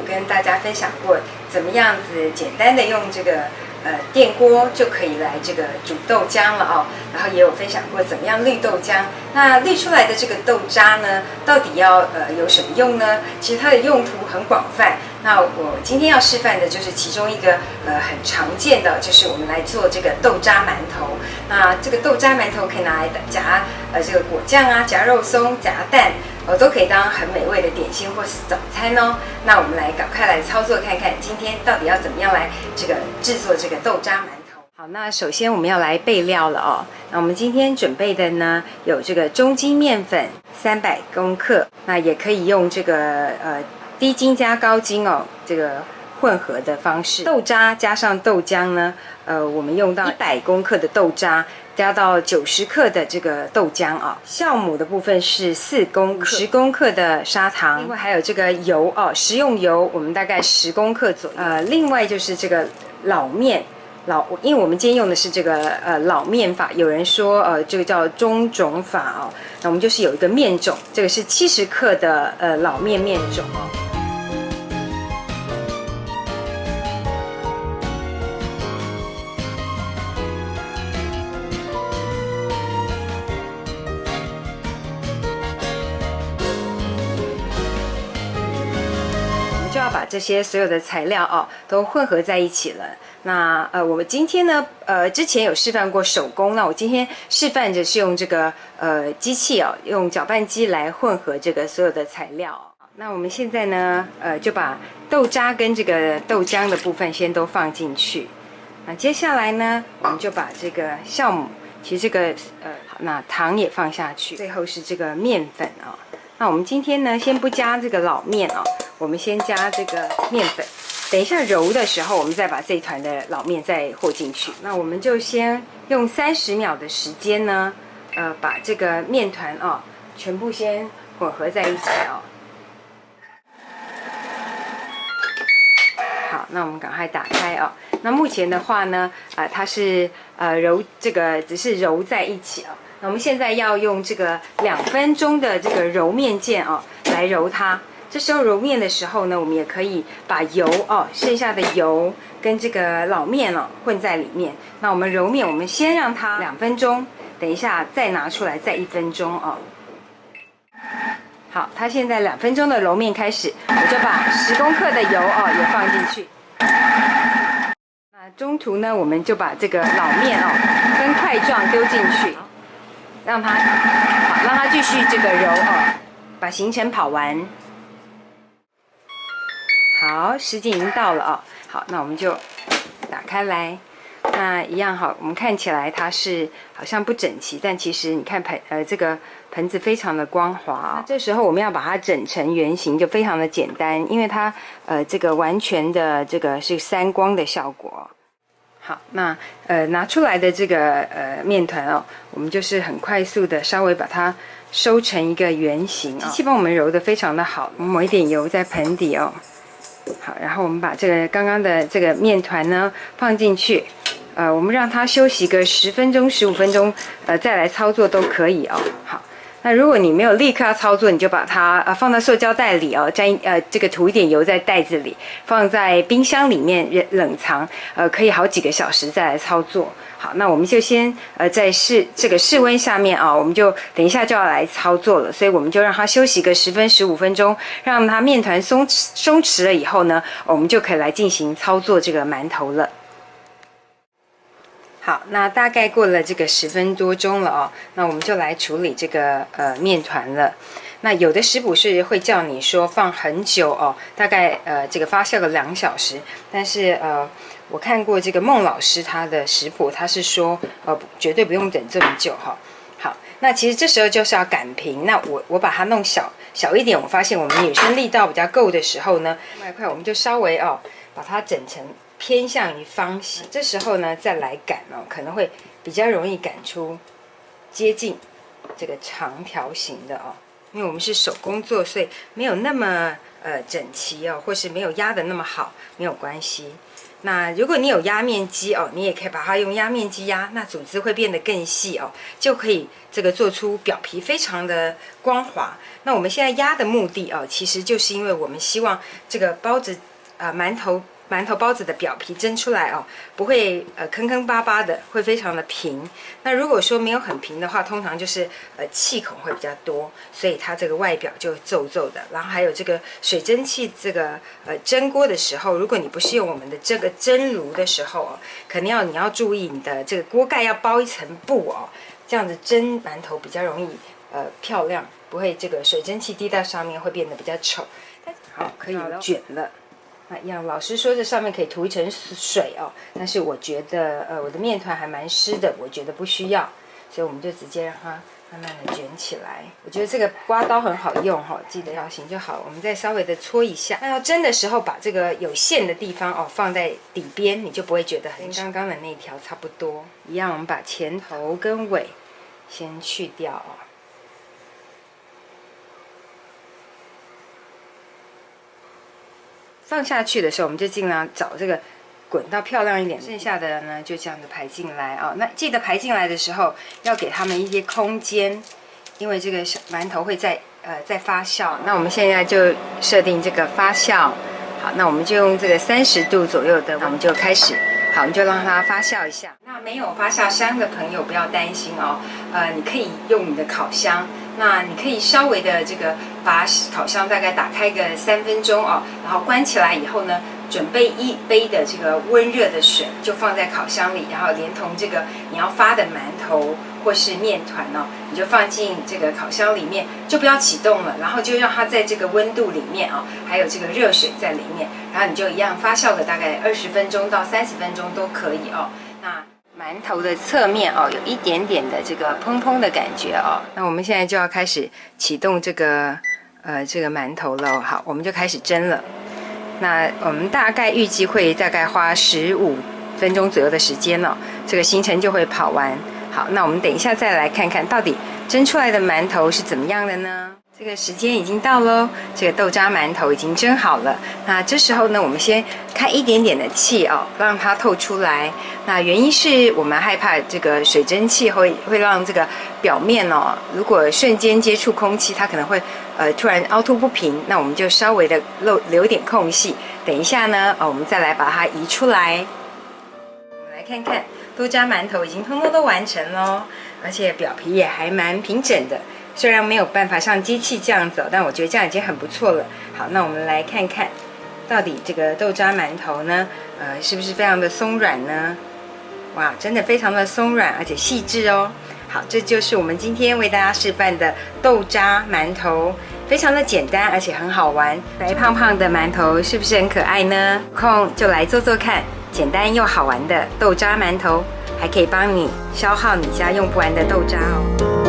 跟大家分享过，怎么样子简单的用这个电锅就可以来这个煮豆浆了哦。然后也有分享过怎么样滤豆浆。那滤出来的这个豆渣呢，到底要有什么用呢？其实它的用途很广泛。那我今天要示范的就是其中一个很常见的，就是我们来做这个豆渣馒头。那这个豆渣馒头可以拿来夹这个果酱啊，夹肉松，夹蛋。都可以当很美味的点心或是早餐哦。那我们来赶快来操作看看，今天到底要怎么样来制作这个豆渣馒头。好，那首先我们要来备料了哦。那我们今天准备的呢，有这个中筋面粉300公克，那也可以用这个低筋加高筋哦，这个混合的方式。豆渣加上豆浆呢，我们用到100公克的豆渣。加到90克的这个豆浆啊，酵母的部分是4公克，10公克的砂糖，另外还有这个油哦，食用油我们大概10公克左右。另外就是这个老面，因为我们今天用的是这个老面法，有人说这个叫中种法哦，那我们就是有一个面种，这个是70克的老面种哦。就要把这些所有的材料哦都混合在一起了。那我们今天呢之前有示范过手工，那我今天示范着是用这个机器哦，用搅拌机来混合这个所有的材料。那我们现在呢就把豆渣跟这个豆浆的部分先都放进去。那接下来呢我们就把这个酵母，其实这个那糖也放下去，最后是这个面粉哦。那我们今天呢先不加这个老面哦。我们先加这个面粉，等一下揉的时候，我们再把这一团的老面再和进去。那我们就先用30秒的时间呢，把这个面团哦，全部先混合在一起哦。好，那我们赶快打开哦。那目前的话呢，它是这个只是揉在一起哦。那我们现在要用这个2分钟的这个揉面键哦，来揉它。这时候揉面的时候呢，我们也可以把油哦，剩下的油跟这个老面哦混在里面。那我们揉面，我们先让它2分钟，等一下再拿出来，再1分钟哦。好，它现在2分钟的揉面开始，我就把10公克的油哦也放进去。那中途呢，我们就把这个老面哦分块状丢进去，让它继续这个揉哦，把行程跑完。好，时间已经到了哦。好，那我们就打开来。那一样好，我们看起来它是好像不整齐，但其实你看这个盆子非常的光滑哦。这时候我们要把它整成圆形，就非常的简单，因为它这个完全的这个是3光的效果。好，那拿出来的这个面团哦，我们就是很快速的稍微把它收成一个圆形哦。机器帮我们揉得非常的好，我们抹一点油在盆底哦。好，然后我们把这个刚刚的这个面团呢放进去，我们让它休息个10分钟、15分钟，再来操作都可以哦。好，那如果你没有立刻要操作，你就把它放到塑胶袋里哦，这个涂一点油在袋子里，放在冰箱里面冷藏，可以好几个小时再来操作。好，那我们就先在这个室温下面啊，我们就等一下就要来操作了，所以我们就让它休息个10分15分钟，让它面团松弛了以后呢，我们就可以来进行操作这个馒头了。好，那大概过了这个10分多钟了哦，那我们就来处理这个面团了。那有的食谱是会叫你说放很久哦，大概这个发酵个2小时，但是我看过这个孟老师他的食谱，他是说绝对不用等这么久哈。好，那其实这时候就是要擀平。那我把它弄小一点，我发现我们女生力道比较够的时候呢，另外一块我们就稍微把它整成偏向于方形。这时候呢再来擀哦，可能会比较容易擀出接近这个长条形的哦。因为我们是手工做，所以没有那么整齐哦，或是没有压得那么好，没有关系。那如果你有压面机哦，你也可以把它用压面机压，那组织会变得更细哦，就可以这个做出表皮非常的光滑。那我们现在压的目的哦，其实就是因为我们希望这个包子馒头包子的表皮蒸出来哦，不会坑坑巴巴的，会非常的平。那如果说没有很平的话，通常就是气孔会比较多，所以它这个外表就皱皱的。然后还有这个水蒸气这个蒸锅的时候，如果你不是用我们的这个蒸炉的时候哦，肯定你要注意你的这个锅盖要包一层布哦，这样子蒸馒头比较容易漂亮，不会这个水蒸气滴到上面会变得比较丑。好，可以卷了。那一样，老师说这上面可以涂一层水哦，但是我觉得我的面团还蛮湿的，我觉得不需要，所以我们就直接让它慢慢的卷起来。我觉得这个刮刀很好用哈，记得要行就好。我们再稍微的搓一下。那要蒸的时候，把这个有线的地方哦放在底边，你就不会觉得很跟刚刚的那条差不多。一样，我们把前头跟尾先去掉哦。放下去的时候，我们就尽量找这个滚到漂亮一点，剩下的呢就这样子排进来啊。那记得排进来的时候要给他们一些空间，因为这个馒头会在发酵。那我们现在就设定这个发酵，好，那我们就用这个30度左右的，我们就开始，好，我们就让它发酵一下。那没有发酵箱的朋友不要担心哦，你可以用你的烤箱。那你可以稍微的这个把烤箱大概打开个3分钟哦，然后关起来以后呢，准备1杯的这个温热的水，就放在烤箱里，然后连同这个你要发的馒头或是面团哦，你就放进这个烤箱里面，就不要启动了，然后就让它在这个温度里面哦，还有这个热水在里面，然后你就一样发酵个大概20分钟到30分钟都可以哦。那馒头的侧面哦，有一点点的这个蓬蓬的感觉哦。那我们现在就要开始启动这个馒头了哦。好，我们就开始蒸了。那我们大概预计会大概花15分钟左右的时间哦，这个行程就会跑完。好，那我们等一下再来看看到底蒸出来的馒头是怎么样的呢？这个时间已经到喽，这个豆渣馒头已经蒸好了。那这时候呢，我们先开一点点的气哦，让它透出来。那原因是我们害怕这个水蒸气会让这个表面哦，如果瞬间接触空气，它可能会突然凹凸不平。那我们就稍微的留点空隙。等一下呢，我们再来把它移出来。我们来看看豆渣馒头已经通通都完成喽，而且表皮也还蛮平整的。虽然没有办法像机器这样走，但我觉得这样已经很不错了。好，那我们来看看，到底这个豆渣馒头呢，是不是非常的松软呢？哇，真的非常的松软，而且细致哦。好，这就是我们今天为大家示范的豆渣馒头，非常的简单，而且很好玩。白胖胖的馒头是不是很可爱呢？有空就来做做看，简单又好玩的豆渣馒头，还可以帮你消耗你家用不完的豆渣哦。